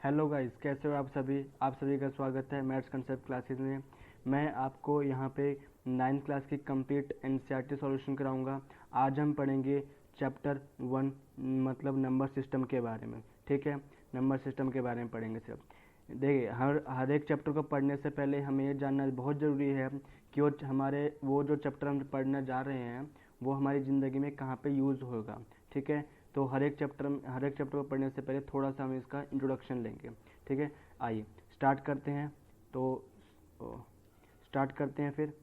Hello guys, कैसे हो आप सभी का स्वागत है मैथ्स कंसेप्ट क्लासेस में। मैं आपको यहाँ पे 9th क्लास की कंप्लीट एनसीईआरटी सॉल्यूशन कराऊंगा। आज हम पढ़ेंगे चैप्टर 1 मतलब नंबर सिस्टम के बारे में। ठीक है, नंबर सिस्टम के बारे में पढ़ेंगे सिर्फ। देखिए, हर एक चैप्टर को पढ़ने से पहले हमें ये जानना बहुत ज़रूरी है कि वो जो चैप्टर हम पढ़ने जा रहे हैं वो हमारी ज़िंदगी में कहाँ पे यूज़ होगा। ठीक है, तो हर एक चैप्टर को पढ़ने से पहले थोड़ा सा हम इसका इंट्रोडक्शन लेंगे। ठीक है, आइए स्टार्ट करते हैं। स्टार्ट करते हैं फिर।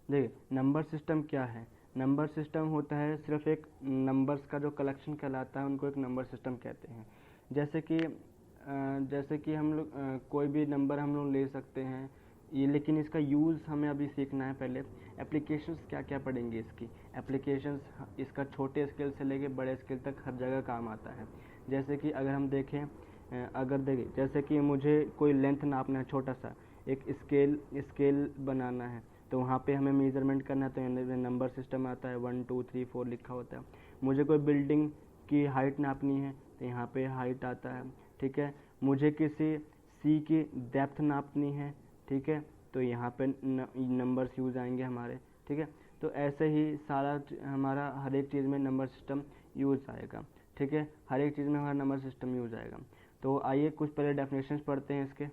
देखिए, नंबर सिस्टम क्या है। नंबर सिस्टम होता है सिर्फ एक नंबर्स का जो कलेक्शन कहलाता है, उनको एक नंबर सिस्टम कहते हैं। जैसे कि हम लोग कोई भी नंबर हम लोग ले सकते हैं ये, लेकिन इसका यूज़ हमें अभी सीखना है। पहले एप्लीकेशंस क्या क्या पढ़ेंगे इसकी। एप्लीकेशंस इसका छोटे स्केल से लेके बड़े स्केल तक हर जगह काम आता है। जैसे कि अगर देखें जैसे कि मुझे कोई लेंथ नापना है, छोटा सा एक स्केल बनाना है, तो वहाँ पे हमें मेजरमेंट करना है, तो नंबर सिस्टम आता है, 1 2 3 4 लिखा होता है। मुझे कोई बिल्डिंग की हाइट नापनी है तो यहाँ पे हाइट आता है। ठीक है, मुझे किसी सी की डेप्थ नापनी है, ठीक है, तो यहाँ पे नंबर्स यूज आएंगे हमारे। ठीक है, तो ऐसे ही सारा हमारा हर एक चीज़ में नंबर सिस्टम यूज आएगा। ठीक है, हर एक चीज़ में हमारा नंबर सिस्टम यूज आएगा। तो आइए कुछ पहले डेफिनेशंस पढ़ते हैं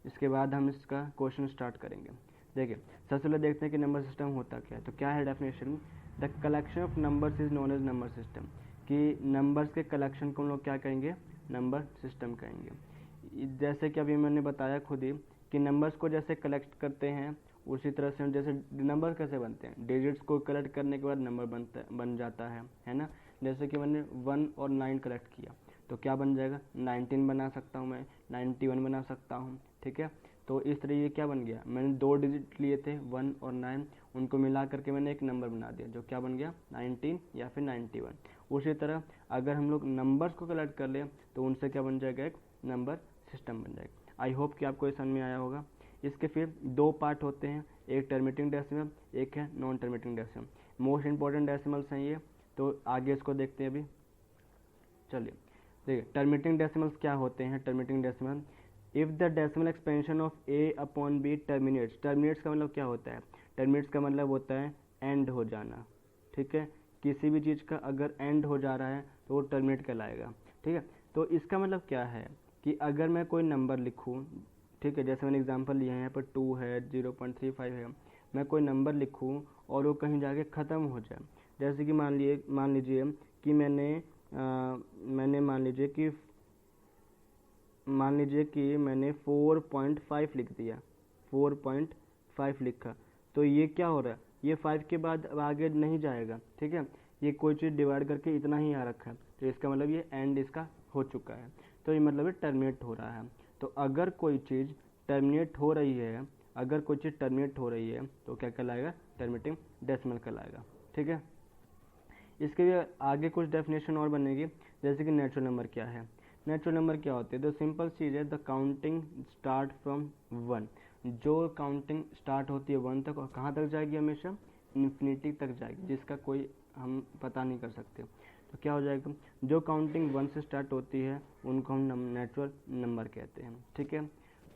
इसके बाद हम इसका क्वेश्चन स्टार्ट करेंगे। देखिए, सबसे पहले देखते हैं कि नंबर सिस्टम होता क्या है। तो क्या है definition, the collection of numbers is known as number system. कि नंबर्स के कलेक्शन को हम लोग क्या कहेंगे, नंबर सिस्टम कहेंगे। जैसे कि अभी मैंने बताया खुद ही कि नंबर्स को जैसे कलेक्ट करते हैं उसी तरह से जैसे नंबर कैसे बनते हैं, डिजिट्स को कलेक्ट करने के बाद नंबर बन जाता है ना। जैसे कि मैंने 1 और 9 कलेक्ट किया तो क्या बन जाएगा, 19 बना सकता हूँ मैं, 91 बना सकता हूँ। ठीक है, तो इस तरह ये क्या बन गया, मैंने 2 डिजिट लिए थे 1 और 9, उनको मिला करके मैंने एक नंबर बना दिया जो क्या बन गया 19 या फिर 91। उसी तरह अगर हम लोग नंबर्स को कलेक्ट कर लें तो उनसे क्या बन जाएगा, एक नंबर सिस्टम बन जाएगा। आई होप कि आपको ये समझ में आया होगा। इसके फिर 2 पार्ट होते हैं, एक टर्मिनेटिंग डेसिमल, एक है non terminating decimal. Most important decimals हैं ये, तो आगे इसको देखते हैं अभी। चलिए देखिए, टर्मिनेटिंग डेसिमल्स क्या होते हैं। Terminating decimal, if the decimal expansion of A upon B terminates. Terminates का मतलब क्या होता है, टर्मिनेट्स का मतलब होता है एंड हो जाना। ठीक है, किसी भी चीज़ का अगर एंड हो जा रहा है तो वो टर्मिनेट कहलाएगा। ठीक है, तो इसका मतलब क्या है कि अगर मैं कोई नंबर लिखूँ, ठीक है, जैसे मैंने एग्जांपल लिया है, यहाँ पर 2 है, 0.35 है, मैं कोई नंबर लिखूँ और वो कहीं जाके ख़त्म हो जाए। जैसे कि मान लीजिए कि मान लीजिए कि मैंने 4.5 लिख दिया, 4.5 लिखा, तो ये क्या हो रहा है, ये 5 के बाद अब आगे नहीं जाएगा। ठीक है, ये कोई चीज़ डिवाइड करके इतना ही आ रखा है, तो इसका मतलब ये एंड इसका हो चुका है, तो ये मतलब ये टर्मिनेट हो रहा है। तो अगर कोई चीज़ टर्मिनेट हो रही है तो क्या कहलाएगा, टर्मिनेटिंग डेसिमल कहलाएगा। ठीक है, इसके लिए आगे कुछ डेफिनेशन और बनेगी। जैसे कि नेचुरल नंबर क्या है। नेचुरल नंबर क्या होते हैं, तो सिंपल चीज़ है, द काउंटिंग स्टार्ट फ्रॉम 1। जो काउंटिंग स्टार्ट होती है 1 तक और कहाँ तक जाएगी, हमेशा इन्फिनिटी तक जाएगी, जिसका कोई हम पता नहीं कर सकते। तो क्या हो जाएगा, जो काउंटिंग 1 से स्टार्ट होती है उनको हम नेचुरल नंबर कहते हैं। ठीक है,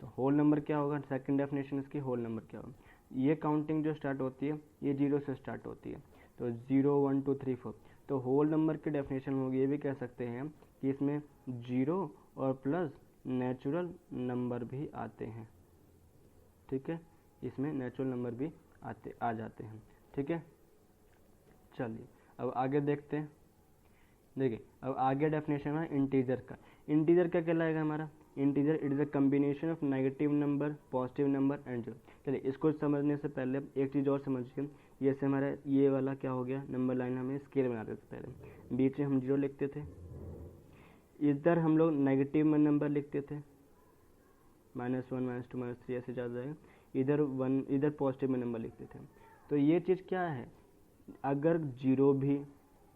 तो होल नंबर क्या होगा, सेकंड डेफिनेशन इसकी, होल नंबर क्या होगा, ये काउंटिंग जो स्टार्ट होती है ये 0 से स्टार्ट होती है, तो 0 1 2 3 4। तो होल नंबर की डेफिनेशन होगी, ये भी कह सकते हैं कि इसमें 0 और प्लस नेचुरल नंबर भी आते हैं। ठीक है, इसमें नेचुरल नंबर भी आ जाते हैं। ठीक है, चलिए अब आगे देखते हैं। देखिए, अब आगे डेफिनेशन है इंटीजर का। इंटीजर क्या कहलाएगा हमारा, integer it is a combination of negative number, positive number and zero. चलिए, इसको समझने से पहले एक चीज़ और समझिए। जैसे हमारा ये वाला क्या हो गया, नंबर लाइन हमें स्केल बनाते थे पहले, बीच में हम जीरो लिखते थे, इधर हम लोग नेगेटिव में नंबर लिखते थे, -1 -2 -3 ऐसे जा जाएगा, इधर पॉजिटिव में नंबर लिखते थे। तो ये चीज़ क्या है, अगर जीरो भी,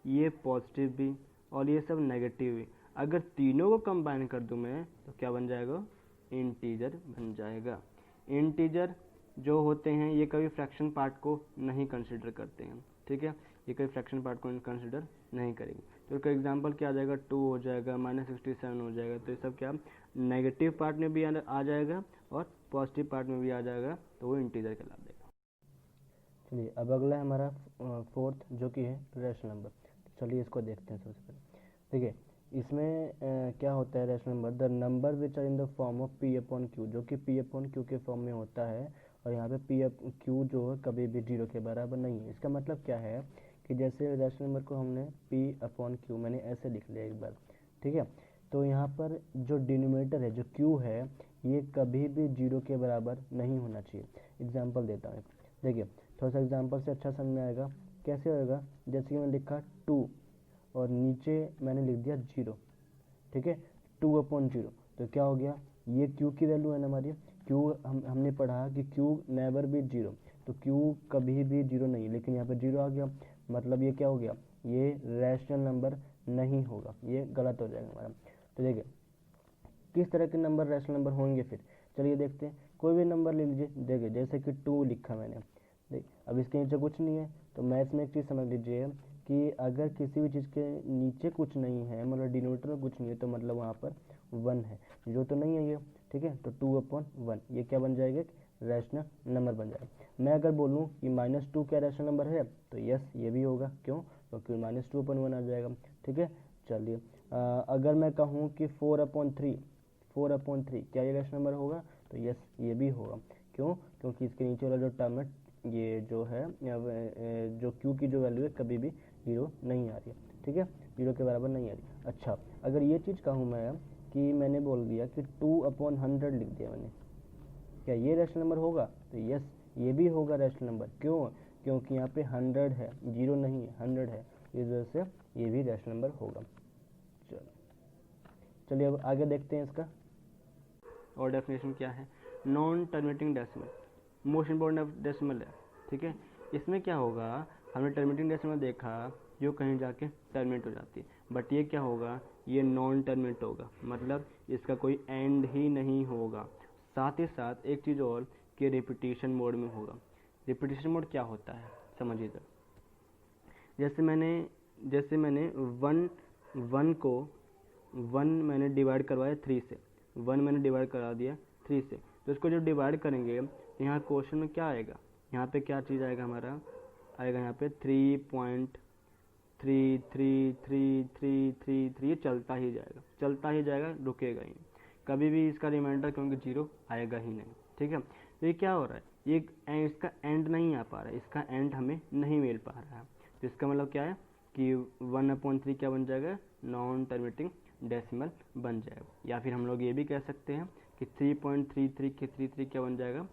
ये पॉजिटिव भी और ये सब नेगेटिव भी, अगर तीनों को कंबाइन कर दूं मैं तो क्या बन जाएगा, इंटीजर बन जाएगा। इंटीजर जो होते हैं ये कभी फ्रैक्शन पार्ट को नहीं कंसिडर करते हैं। ठीक है, ये कभी फ्रैक्शन पार्ट को कंसिडर नहीं करेंगे। तो इसका एग्जांपल क्या आ जाएगा, 2 हो जाएगा, -67 हो जाएगा। तो ये सब क्या नेगेटिव पार्ट में भी आ जाएगा और पॉजिटिव पार्ट में भी आ जाएगा, तो वो इंटीजर कहला देगा। चलिए अब अगला है हमारा फोर्थ, जो कि है रैशनल नंबर। चलिए इसको देखते हैं सबसे पहले। देखिए इसमें क्या होता है rational number, the number which are in the form of P upon Q, जो कि पी अपॉन क्यू के फॉर्म में होता है, और यहाँ पे पी क्यू जो है कभी भी 0 के बराबर नहीं है। इसका मतलब क्या है कि जैसे रैशनल नंबर को हमने पी अपॉन क्यू मैंने ऐसे लिख लिया एक बार, ठीक है। तो यहाँ पर जो डिनोमिनेटर है, जो क्यू है, ये कभी भी 0 के बराबर नहीं होना चाहिए। एग्जाम्पल देता हूँ, देखिए थोड़ा सा एग्जाम्पल से अच्छा समझ में आएगा। कैसे होगा, जैसे कि मैंने लिखा 2 और नीचे मैंने लिख दिया 0, ठीक है, 2 अपॉन 0। तो क्या हो गया, ये क्यू की वैल्यू है ना हमारी। क्यू हमने पढ़ा कि क्यू नेवर बी 0, तो क्यू कभी भी 0 नहीं, लेकिन यहाँ पे 0 आ गया, मतलब ये क्या हो गया, ये रैशनल नंबर नहीं होगा, ये गलत हो जाएगा हमारा। तो देखिए किस तरह के नंबर रैशनल नंबर होंगे फिर, चलिए देखते हैं। कोई भी नंबर ले लीजिए, देखिए जैसे कि 2 लिखा मैंने, देख अब इसके नीचे कुछ नहीं है, तो मैथ्स में एक चीज़ समझ लीजिए कि अगर किसी भी चीज़ के नीचे कुछ नहीं है, मतलब डिनोमिनेटर में कुछ नहीं है, तो मतलब वहाँ पर 1 है, जो तो नहीं है ये, ठीक है। तो 2 अपॉन 1 ये क्या बन जाएगा, रैशनल नंबर बन जाएगा। मैं अगर बोलूँ कि -2 क्या रैशनल नंबर है, तो यस ये भी होगा, क्यों, क्योंकि -2 अपॉन 1 आ जाएगा, ठीक है। चलिए अगर मैं कहूँ कि 4 अपॉन 3 क्या ये रैशनल नंबर होगा, तो यस ये भी होगा, क्यों, क्योंकि इसके नीचे वाला जो टर्म है, ये जो है जो क्यू की जो वैल्यू है कभी भी 0 नहीं आ रही है, ठीक है, 0 के बराबर नहीं आ रही। अच्छा अगर ये चीज़ कहूँ मैं कि मैंने बोल दिया कि 2 अपॉन 100 लिख दिया मैंने, क्या ये रैशनल नंबर होगा, तो यस ये भी होगा रैशनल नंबर, क्यों, क्योंकि यहाँ पे 100 है, 0 नहीं है, 100 है, इस वजह से ये भी रैशनल नंबर होगा। चलिए अब आगे देखते हैं इसका और डेफिनेशन क्या है। Non terminating decimal most important decimal है, ठीक है। इसमें क्या होगा, हमने टर्मिनेटिंग डेसिमल देखा जो कहीं जाके टर्मिनेट हो जाती है, बट ये क्या होगा, ये नॉन टर्मिनेट होगा, मतलब इसका कोई एंड ही नहीं होगा। साथ ही साथ एक चीज़ और कि रिपीटिशन मोड में होगा। रिपीटिशन मोड क्या होता है समझिए तो, जैसे मैंने वन मैंने डिवाइड करवाया 3 से, 1 मैंने डिवाइड करा दिया 3 से, तो इसको जब डिवाइड करेंगे तो यहाँ क्वेश्चन में क्या आएगा, यहाँ पे क्या चीज़ आएगा, हमारा आएगा यहाँ पे 3.33333, ये चलता ही जाएगा, रुकेगा ही नहीं कभी भी, इसका रिमाइंडर क्योंकि 0 आएगा ही नहीं, ठीक है। तो ये क्या हो रहा है, ये इसका एंड नहीं आ पा रहा है, इसका एंड हमें नहीं मिल पा रहा है। तो इसका मतलब क्या है कि 1/3 क्या बन जाएगा, नॉन टर्मिनेटिंग डेसिमल बन जाएगा। या फिर हम लोग ये भी कह सकते हैं कि 3.33 के 33 क्या बन जाएगा,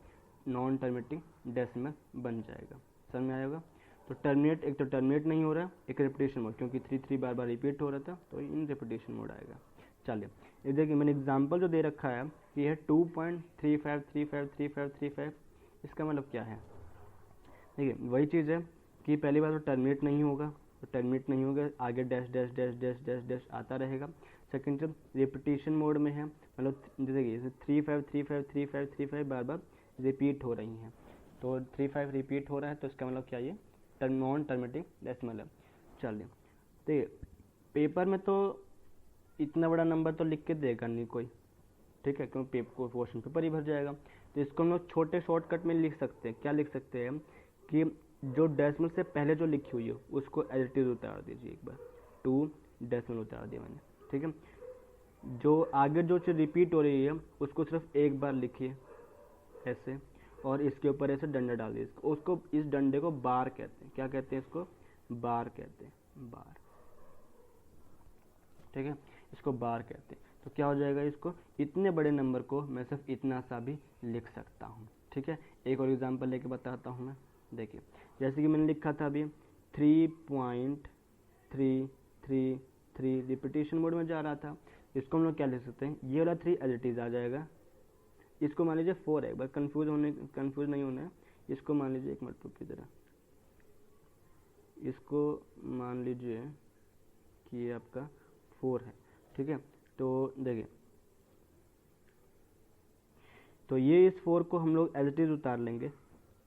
नॉन टर्मिनेटिंग डेसिमल बन जाएगा। समझ में आएगा। तो टर्मिनेट, एक तो टर्मिनेट नहीं हो रहा है, एक रिपीटेशन मोड, क्योंकि 3 बार बार रिपीट हो रहा था, तो इन रिपीटेशन मोड आएगा। चलिए ये देखिए मैंने एग्जांपल जो दे रखा है कि यह 2.35353535, इसका मतलब क्या है, देखिए वही चीज़ है कि पहली बार तो टर्मिनेट नहीं होगा, आगे dash dash dash dash dash dash आता रहेगा। सेकंड जब रिपीटेशन मोड में है, मतलब देखिए 35353535 बार बार रिपीट हो रही हैं, तो 35 रिपीट हो रहा है, तो इसका मतलब क्या, ये नॉन टर्मिनेटिंग डेसिमल है। चलिए देखिए पेपर में तो इतना बड़ा नंबर तो लिख के देगा नहीं कोई, ठीक है, क्योंकि क्वेश्चन पेपर ही भर जाएगा। तो इसको हम लोग छोटे शॉर्टकट में लिख सकते हैं। क्या लिख सकते हैं कि जो डेसिमल से पहले जो लिखी हुई है उसको एज इट इज उतार दीजिए, एक बार 2 डेसिमल उतार दिया मैंने, ठीक है। जो आगे जो चीज़ रिपीट हो रही है उसको सिर्फ एक बार लिखिए ऐसे, और इसके ऊपर ऐसे डंडा डाल दीजिए, उसको इस डंडे को बार कहते हैं। क्या कहते हैं इसको, बार कहते हैं, बार, ठीक है, इसको बार कहते हैं। तो क्या हो जाएगा, इसको इतने बड़े नंबर को मैं सिर्फ इतना सा भी लिख सकता हूँ, ठीक है। एक और एग्जांपल लेके बताता हूँ मैं, देखिए जैसे कि मैंने लिखा था अभी 3.333 रिपीटेशन मोड में जा रहा था, इसको हम लोग क्या लिख सकते हैं, ये वाला 3 एज इट इज आ जाएगा, इसको मान लीजिए 4 है, एक बार कंफ्यूज नहीं होना है, इसको मान लीजिए, एक मिनट की तरह, इसको मान लीजिए कि ये आपका 4 है, ठीक है। तो देखिए, तो ये इस 4 को हम लोग एज इट इज उतार लेंगे,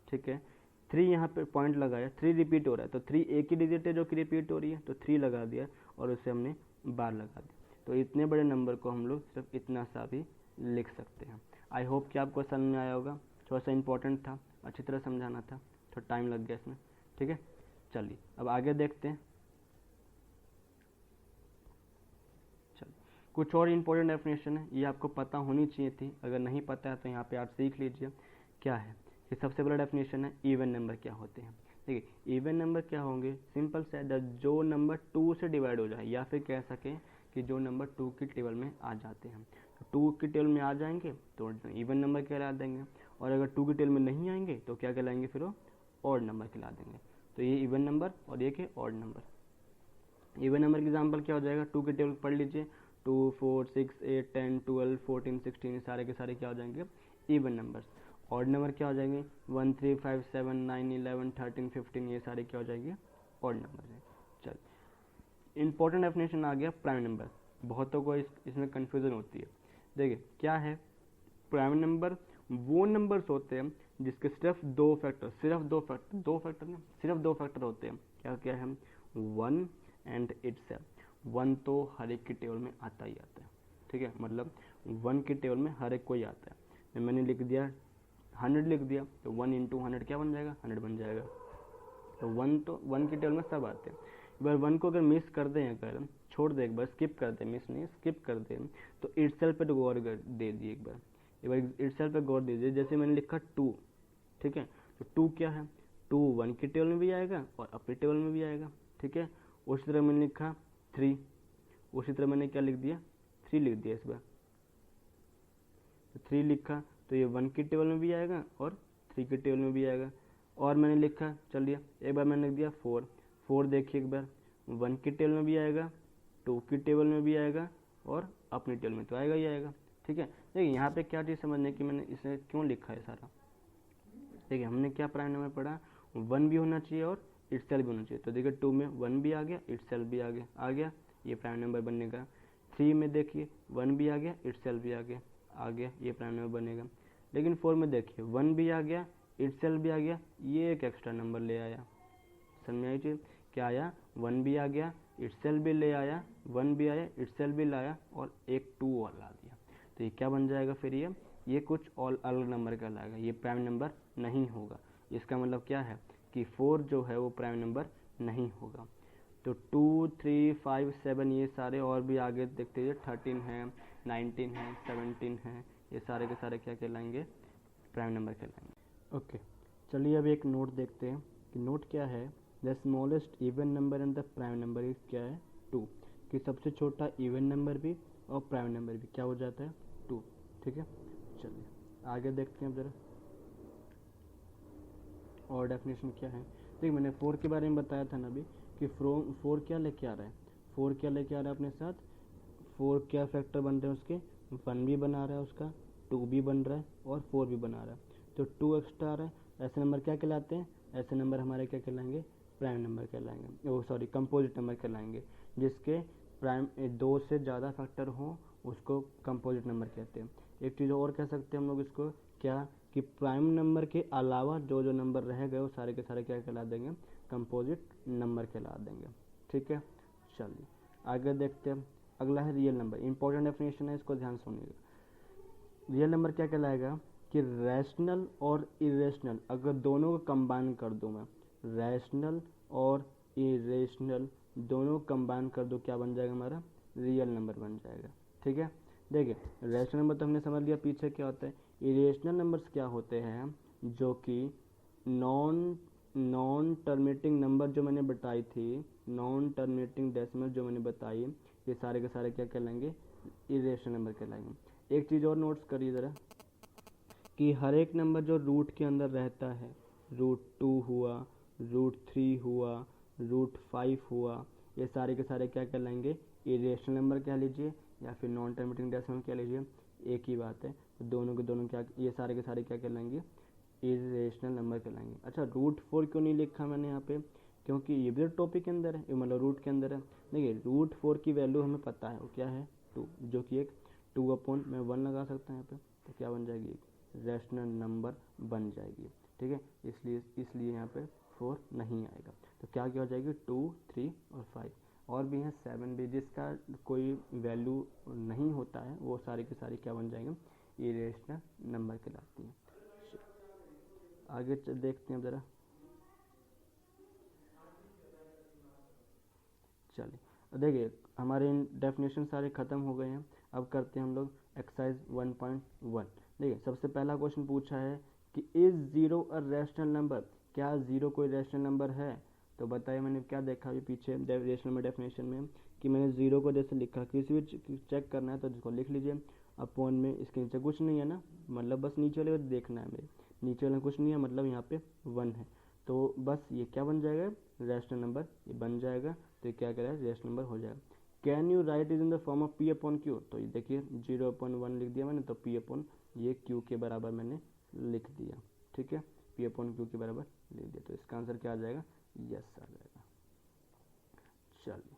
ठीक है। 3 यहाँ पे पॉइंट लगाया, 3 रिपीट हो रहा है, तो 3 एक ही डिजिट है जो कि रिपीट हो रही है, तो 3 लगा दिया, और उसे हमने बार लगा दिया। तो इतने बड़े नंबर को हम लोग सिर्फ इतना सा भी लिख सकते हैं। आई होप कि आपको समझ में आया होगा। थोड़ा सा इंपॉर्टेंट था, अच्छी तरह समझाना था, थोड़ा टाइम लग गया इसमें। ठीक है, चलिए अब आगे देखते हैं। चलिए, कुछ और इम्पोर्टेंट डेफिनेशन है, ये आपको पता होनी चाहिए थी, अगर नहीं पता है तो यहाँ पे आप सीख लीजिए। क्या है कि सबसे बड़ा डेफिनेशन है इवन नंबर क्या होते हैं। देखिए इवन नंबर क्या होंगे, सिंपल से जो नंबर 2 से डिवाइड हो जाए, या फिर कह सकें कि जो नंबर 2 की टेबल में आ जाते हैं। तो 2 की टेबल में आ जाएंगे तो इवन नंबर कहला देंगे, और अगर 2 की टेबल में नहीं आएंगे तो क्या कहलाएंगे, फिर वो ऑड नंबर कहला देंगे। तो ये इवन नंबर और ये के ऑड नंबर। इवन नंबर की एग्जाम्पल क्या हो जाएगा, 2 की टेबल पढ़ लीजिए, 2, 4, 6, 8, 10, 12, 14, 16, ये सारे के सारे क्या हो जाएंगे, इवन नंबर्स। ऑड नंबर क्या हो जाएंगे, 1, 3, 5, 7, 9, 11, 13, 15, ये सारे क्या हो जाएंगे, ऑड नंबर है। चल, इंपॉर्टेंट डेफिनेशन आ गया प्राइम नंबर। बहुतों को इसमें कंफ्यूजन होती है। देखिए क्या है, प्राइम नंबर वो नंबर्स होते हैं जिसके सिर्फ दो फैक्टर होते हैं। क्या क्या है, 1 एंड इटसेल्फ। 1 तो हर एक की टेबल में आता ही आता है। ठीक है, मतलब 1 की टेबल में हर एक कोई आता है। मैंने लिख दिया 100 लिख दिया, तो 1 इंटू 100 क्या बन जाएगा, 100 बन जाएगा। तो 1 की टेबल में सब आते हैं। एक बार 1 को अगर मिस कर दें, अगर छोड़ दे, एक बार स्किप कर दे, मिस नहीं स्किप कर दे, तो इटसेल्फ पे गौर दे दिए, एक बार इटसेल्फ पे गौर दीजिए। जैसे मैंने लिखा 2, ठीक है, तो 2 क्या है, 2 1 की टेबल में भी आएगा और अपनी टेबल में भी आएगा। ठीक है, उसी तरह मैंने लिखा 3, उसी तरह मैंने क्या लिख दिया, 3 लिख दिया इस बार। तो 3 लिखा तो ये 1 की टेबल में भी आएगा और 3 की टेबल में भी आएगा। और मैंने लिखा, चलिए एक बार मैंने लिख दिया 4 देखिए, एक बार 1 की टेबल में भी आएगा, 2 की टेबल में भी आएगा और अपनी टेबल में तो आएगा ही आएगा। ठीक है, देखिए यहाँ पे क्या चीज़ समझने की, मैंने इसे क्यों लिखा है सारा। देखिए हमने क्या प्राइम नंबर पढ़ा, 1 भी होना चाहिए और इटसेल्फ भी होना चाहिए। तो देखिए 2 में 1 भी आ गया, इटसेल्फ भी आ गया, ये प्राइम नंबर बनेगा। 3 में देखिए 1 भी आ गया, इटसेल्फ भी आ गया, ये प्राइम नंबर बनेगा। लेकिन 4 में देखिए 1 भी आ गया, इटसेल्फ भी आ गया, ये एक एक्स्ट्रा नंबर ले आया। समझ आई चीज़, क्या आया, 1 भी आ गया, इटसेल्फ भी ले आया, 1 भी आया, इटसेल्फ भी लाया और एक 2 और ला दिया। तो ये क्या बन जाएगा फिर, ये कुछ और अलग नंबर कहलाएगा, ये प्राइम नंबर नहीं होगा। इसका मतलब क्या है कि 4 जो है वो प्राइम नंबर नहीं होगा। तो 2, 3, 5, 7 ये सारे और भी आगे देखते हैं, 13 है, 19 है, 17 है, ये सारे के सारे क्या कहलाएंगे, प्राइम नंबर कहलाएंगे। ओके, चलिए अब एक नोट देखते हैं कि नोट क्या है। The smallest even number and the prime number is क्या है, 2, कि सबसे छोटा इवन नंबर भी और प्राइम नंबर भी क्या हो जाता है, 2। ठीक है, चलिए आगे देखते हैं ज़रा और डेफिनेशन क्या है। देखिए मैंने 4 के बारे में बताया था ना अभी कि 4 क्या लेके आ रहा है, 4 क्या लेके आ रहा है अपने साथ, 4 क्या फैक्टर बन रहे हैं उसके, 1 भी बना रहा है उसका, 2 भी बन रहा है और 4 भी बना रहा है। तो 2 एक्स्ट्रा आ रहा है। ऐसे नंबर क्या कहलाते हैं, ऐसे नंबर हमारे क्या कहलाएंगे, प्राइम नंबर कहलाएंगे, ओ सॉरी कंपोजिट नंबर कहलाएंगे। जिसके प्राइम 2 से ज़्यादा फैक्टर हो उसको कंपोजिट नंबर कहते हैं। एक चीज़ और कह सकते हैं हम लोग इसको, क्या कि प्राइम नंबर के अलावा जो जो नंबर रह गए वो सारे के सारे क्या कहला देंगे, कंपोजिट नंबर कहला देंगे। ठीक है, चलिए आगे देखते हैं। अगला है रियल नंबर, इंपॉर्टेंट डेफिनेशन है, इसको ध्यान सुनिएगा। रियल नंबर क्या कहलाएगा कि रैशनल और इरेशनल अगर दोनों को कंबाइन कर दूं मैं, रैशनल और इरेशनल दोनों कंबाइन कर दो, क्या बन जाएगा हमारा, रियल नंबर बन जाएगा। ठीक है, देखिए रैशनल नंबर तो हमने समझ लिया पीछे क्या होता है। इरेशनल नंबर्स क्या होते हैं, जो कि नॉन टर्मिनेटिंग नंबर जो मैंने बताई थी, नॉन टर्मिनेटिंग डेसिमल जो मैंने बताई, ये सारे के सारे क्या कहलाएंगे, इरेशनल नंबर कहलाएंगे। एक चीज़ और नोट्स करिए ज़रा कि हर एक नंबर जो रूट के अंदर रहता है, √2 हुआ, √3 हुआ, √5 हुआ, ये सारे के सारे क्या कहलाएंगे, इरेशनल नंबर कह लीजिए या फिर नॉन टर्मिनेटिंग डेसिमल कह लीजिए, एक ही बात है। तो दोनों के दोनों क्या, ये सारे के सारे क्या कहलाएंगे, इरेशनल नंबर कहलाएंगे। अच्छा √4 क्यों नहीं लिखा मैंने यहाँ पे, क्योंकि ये भी टॉपिक के अंदर है, मतलब रूट के अंदर है। देखिए √4 की वैल्यू हमें पता है वो क्या है, 2, जो कि एक 2 मैं 1 लगा सकता हूँ यहाँ पे, तो क्या बन जाएगी, रैशनल नंबर बन जाएगी। ठीक है, इसलिए यहाँ पे 4 नहीं आएगा। तो क्या क्या हो जाएगी, 2, 3 और 5। और भी हैं 7 भी, जिसका कोई वैल्यू नहीं होता है वो सारी की सारी क्या बन जाएंगे, इरेशनल नंबर कहलाती हैं। आगे देखते हैं ज़रा, चलिए देखिए हमारे डेफिनेशन सारे ख़त्म हो गए हैं। अब करते हैं हम लोग एक्सरसाइज 1.1। देखिए सबसे पहला क्वेश्चन पूछा है कि is zero a rational number, क्या ज़ीरो कोई रैशनल नंबर है। तो बताइए मैंने क्या देखा अभी पीछे रैशनल में डेफिनेशन में कि मैंने ज़ीरो को जैसे लिखा, किसी भी चेक करना है तो जिसको लिख लीजिए अपॉन में, इसके नीचे कुछ नहीं है ना, मतलब बस नीचे वाले देखना है मेरे, नीचे वाले कुछ नहीं है मतलब यहाँ पे 1 है, तो बस ये क्या बन जाएगा, रैशनल नंबर ये बन जाएगा। तो ये क्या करेगा, रैशनल नंबर हो जाएगा। Can you right is in the form of P upon Q, तो ये देखिए 0/1 लिख दिया मैंने, तो पी अपॉन ये क्यू के बराबर मैंने लिख दिया, ठीक है, पी अपॉन क्यू के बराबर लिख दिया। तो इसका आंसर क्या आ जाएगा, यस आ जाएगा। चलिए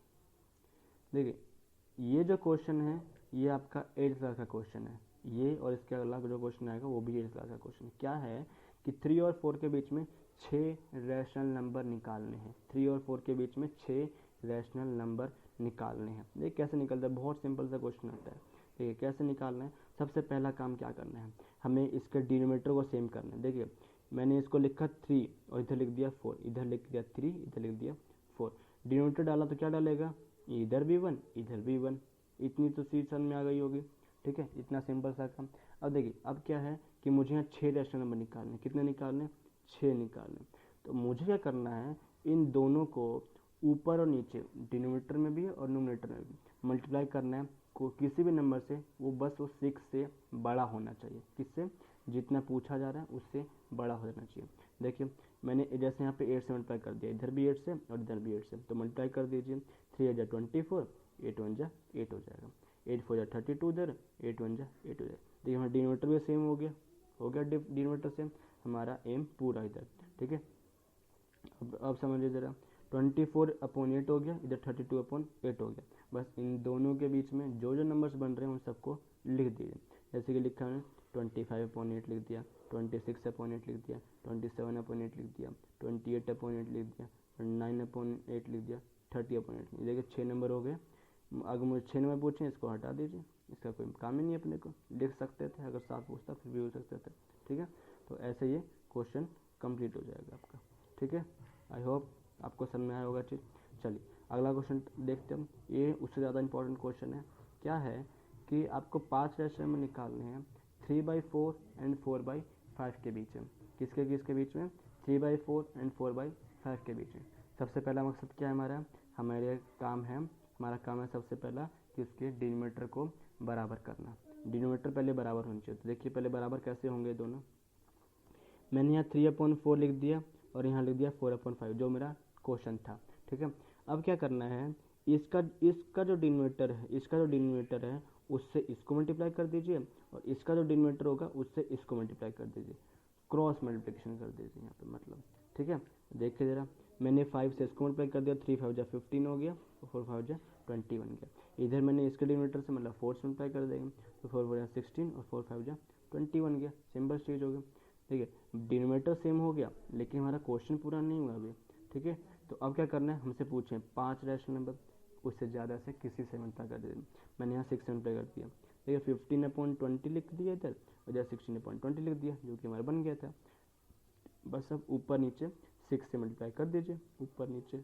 देखिए ये जो क्वेश्चन है ये आपका 8th क्लास का क्वेश्चन है, ये और इसके अलावा जो क्वेश्चन आएगा वो भी 8th क्लास का क्वेश्चन है। क्या है कि 3 और 4 के बीच में 6 रैशनल नंबर निकालने हैं, 3 और 4 के बीच में 6 रैशनल नंबर निकालने हैं। देखिए कैसे निकलता है, बहुत सिंपल सा क्वेश्चन आता है। देखिए कैसे निकालना है, सबसे पहला काम क्या करना है, हमें इसके डिनोमिनेटर को सेम करना है। देखिए मैंने इसको लिखा 3 और इधर लिख दिया 4, इधर लिख दिया 3 इधर लिख दिया 4, डिनोमिनेटर डाला तो क्या डालेगा, इधर भी 1 इधर भी 1, इतनी तो चीज़ समझ में आ गई होगी, ठीक है, इतना सिंपल सा काम। अब देखिए अब क्या है कि मुझे यहाँ 6 रैशनल नंबर निकालने, कितने निकालने, 6 निकालने। तो मुझे क्या करना है, इन दोनों को ऊपर और नीचे डिनोमिनेटर में भी और नोमिनेटर में भी मल्टीप्लाई करना है, को किसी भी नंबर से वो बस वो 6 से बड़ा होना चाहिए, किससे, जितना पूछा जा रहा है उससे बड़ा हो जाना चाहिए। देखिए मैंने जैसे यहाँ पे 8 से मल्टीप्लाई कर दिया, इधर भी 8 से और इधर भी 8 से, तो मल्टीप्लाई कर दीजिए, 3 × 24, 8 × 1 8 हो जाएगा, 8 4 32 इधर, 8 1 8 हो जाएगा। देखिए हमारा डिनोमिनेटर भी सेम हो गया डिनोमिनेटर सेम, हमारा एम पूरा इधर, ठीक है। अब समझिए ज़रा, 24/8 हो गया, इधर 32/8 हो गया। बस इन दोनों के बीच में जो जो नंबर्स बन रहे हैं उन सबको लिख दीजिए। जैसे कि लिखा है 25/8 लिख दिया, 26/8 लिख दिया, 27/8 लिख दिया, 28/8 लिख दिया, 9/8 लिख दिया, 30/8। देखिए 6 नंबर हो गए। अगर मुझे 6 नंबर पूछें इसको हटा दीजिए, इसका कोई काम ही नहीं अपने को, लिख सकते थे, अगर 7 पूछता फिर भी हो सकते थे, ठीक है। तो ऐसे ये क्वेश्चन कंप्लीट हो जाएगा आपका, ठीक है। आई होप आपको समझ में आया होगा चीज़। चलिए अगला क्वेश्चन देखते हैं, ये उससे ज़्यादा इंपॉर्टेंट क्वेश्चन है। क्या है कि आपको 5 रैशनल नंबर निकालने हैं 3/4 एंड 4/5 के बीच में, किसके किसके बीच में, 3/4 एंड 4/5 के बीच में। सबसे पहला मकसद क्या है हमारा, हमारा काम है सबसे पहला कि उसके डिनोमिनेटर को बराबर करना, डिनोमिनेटर पहले बराबर होना चाहिए। तो देखिए पहले बराबर कैसे होंगे दोनों, मैंने यहाँ 3/4 लिख दिया और यहाँ लिख दिया 4/5 जो मेरा क्वेश्चन था, ठीक है। अब क्या करना है, इसका जो डिनोमिनेटर है उससे इसको मल्टीप्लाई कर दीजिए और इसका जो डिनोमिनेटर होगा उससे इसको मल्टीप्लाई कर दीजिए, क्रॉस मल्टीप्लिकेशन कर दीजिए यहाँ पे मतलब, ठीक है। देखिए ज़रा, मैंने 5 से इसको मल्टीप्लाई कर दिया, 3 5 जा 15 हो गया, 4 5 जा 20 बन गया। इधर मैंने इसके डिनोमिनेटर से मतलब 4 से मल्टीप्लाई कर देंगे, तो 4 4 जा 16 और 4 5 जा 20 बन गया, सिंपल चीज़ हो गया, ठीक है। डिनोमिनेटर सेम हो गया लेकिन हमारा क्वेश्चन पूरा नहीं हुआ अभी, ठीक है। तो अब क्या करना है, हमसे पूछें 5 रैशनल नंबर, उससे ज़्यादा से किसी से मल्टीप्लाई कर देना। मैंने यहाँ 6 से मल्टीप्लाई कर दिया, देखिए 15/20 लिख दिया इधर और इधर 16/20 लिख दिया, जो कि हमारा बन गया था। बस अब ऊपर नीचे 6 से मल्टीप्लाई कर दीजिए ऊपर नीचे,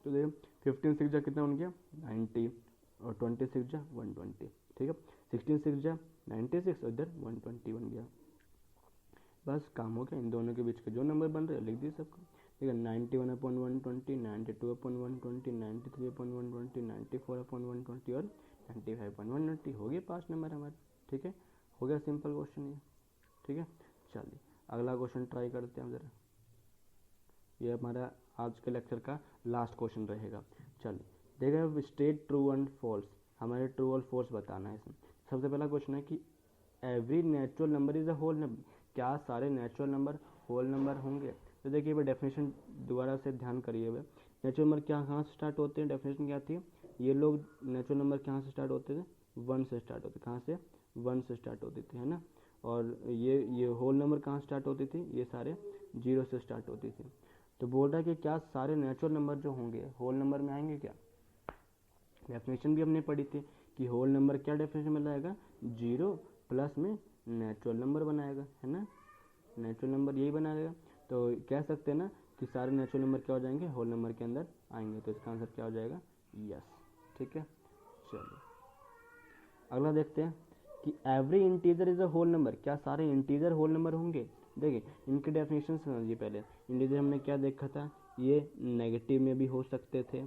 तो देखिए 15 6 जा कितना बन गया 90 और 26 जा 120, ठीक है। 16 6 जा 96 और इधर 120 बन गया। बस काम हो गया, इन दोनों के बीच के जो नंबर बन रहे हैं लिख दिए सबको, ठीक है। 91/120, 92/120, 93/120, 94/120 और 95/120 हो गए 5 नंबर हमारे, ठीक है। हो गया सिंपल क्वेश्चन ये, ठीक है। चलिए अगला क्वेश्चन ट्राई करते हैं ज़रा, ये हमारा आज के लेक्चर का लास्ट क्वेश्चन रहेगा। चलिए देखिए, स्टेट ट्रू एंड फॉल्स, हमारे ट्रू और फॉल्स बताना है इसमें। सबसे पहला क्वेश्चन है कि every natural number is a whole number, क्या सारे नेचुरल नंबर होल नंबर होंगे। तो देखिए भाई डेफिनेशन दोबारा से ध्यान करिए हुए, नेचुरल नंबर क्या कहाँ से स्टार्ट होते हैं, डेफिनेशन क्या थी, ये लोग नेचुरल नंबर कहाँ से स्टार्ट होते थे, 1 से स्टार्ट होते, कहाँ से 1 से स्टार्ट होती थी, है ना। और ये होल नंबर कहाँ स्टार्ट होती थी, ये सारे 0 से स्टार्ट होती थी। तो बोल रहा है कि क्या सारे नेचुरल नंबर जो होंगे होल नंबर में आएंगे क्या। डेफिनेशन भी हमने पढ़ी थी कि होल नंबर क्या डेफिनेशन में लाएगा, 0 प्लस में नेचुरल नंबर बनाएगा, है ना, नेचुरल नंबर यही बनाएगा। तो कह सकते हैं ना कि सारे नेचुरल नंबर क्या हो जाएंगे, होल नंबर के अंदर आएंगे। तो इसका आंसर क्या हो जाएगा, यस। ठीक है, चलिए अगला देखते हैं कि every integer is a whole number, क्या सारे इंटीजर होल नंबर होंगे। देखिए इनके डेफिनेशन समझिए पहले। इंटीजर हमने क्या देखा था, ये नेगेटिव में भी हो सकते थे,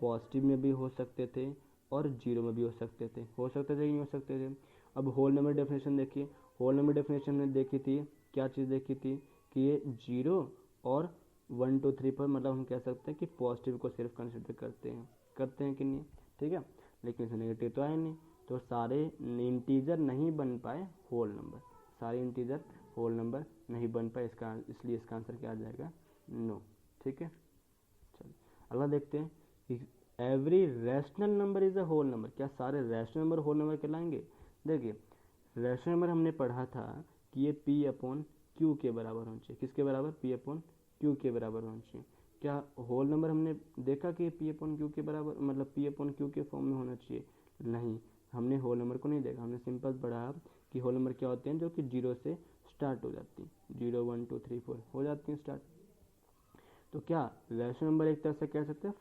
पॉजिटिव में भी हो सकते थे और जीरो में भी हो सकते थे कि नहीं हो सकते थे। अब होल नंबर डेफिनेशन देखिए, होल नंबर डेफिनेशन में देखी थी, क्या चीज़ देखी थी कि ये 0 और 1 2 3 पर मतलब हम कह सकते हैं कि पॉजिटिव को सिर्फ कंसिडर करते हैं कि नहीं, ठीक है। लेकिन इसमें नेगेटिव तो आए नहीं, तो सारे इंटीजर नहीं बन पाए होल नंबर, सारे इंटीजर होल नंबर नहीं बन पाए, इसलिए इसका आंसर क्या आ जाएगा, नो। ठीक है, चलिए अगला देखते हैं कि every rational number is a whole number, क्या सारे रैशनल नंबर होल नंबर कहलाएंगे। देखिए रैशनल नंबर हमने पढ़ा था कि ये P अपॉन Q के बराबर होना चाहिए, किसके बराबर, P अपॉन Q के बराबर होना चाहिए। क्या होल नंबर हमने देखा कि P अपॉन Q के बराबर मतलब P अपॉन Q के फॉर्म में होना चाहिए, नहीं, हमने होल नंबर को नहीं देखा, हमने सिंपल पढ़ा कि होल नंबर क्या होते हैं जो कि 0 से स्टार्ट हो जाती हैं, 0 1 2 3 4 हो जाती हैं स्टार्ट। तो क्या रैशनल नंबर एक तरह से कह सकते हैं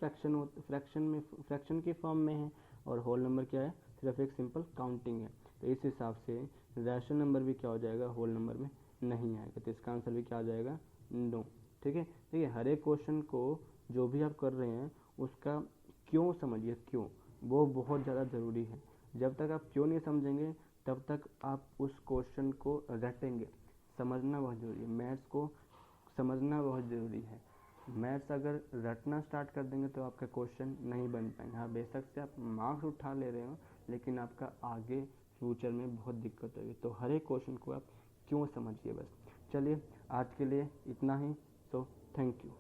फ्रैक्शन के फॉर्म में है, और होल नंबर क्या है, सिर्फ एक सिंपल काउंटिंग है। तो इस हिसाब से रैशनल नंबर भी क्या हो जाएगा, होल नंबर में नहीं आएगा। तो इसका आंसर भी क्या आ जाएगा, नो। ठीक है, देखिए हर एक क्वेश्चन को जो भी आप कर रहे हैं उसका क्यों समझिए, क्यों, वो बहुत ज़्यादा ज़रूरी है। जब तक आप क्यों नहीं समझेंगे तब तक आप उस क्वेश्चन को रटेंगे। समझना बहुत ज़रूरी है, मैथ्स को समझना बहुत ज़रूरी है। मैथ्स अगर रटना स्टार्ट कर देंगे तो आपका क्वेश्चन नहीं बन पाएंगे। हाँ बेशक से आप मार्क्स उठा ले रहे हो, लेकिन आपका आगे फ्यूचर में बहुत दिक्कत होगी। तो हर एक क्वेश्चन को आप क्यों समझिए बस। चलिए आज के लिए इतना ही, तो थैंक यू।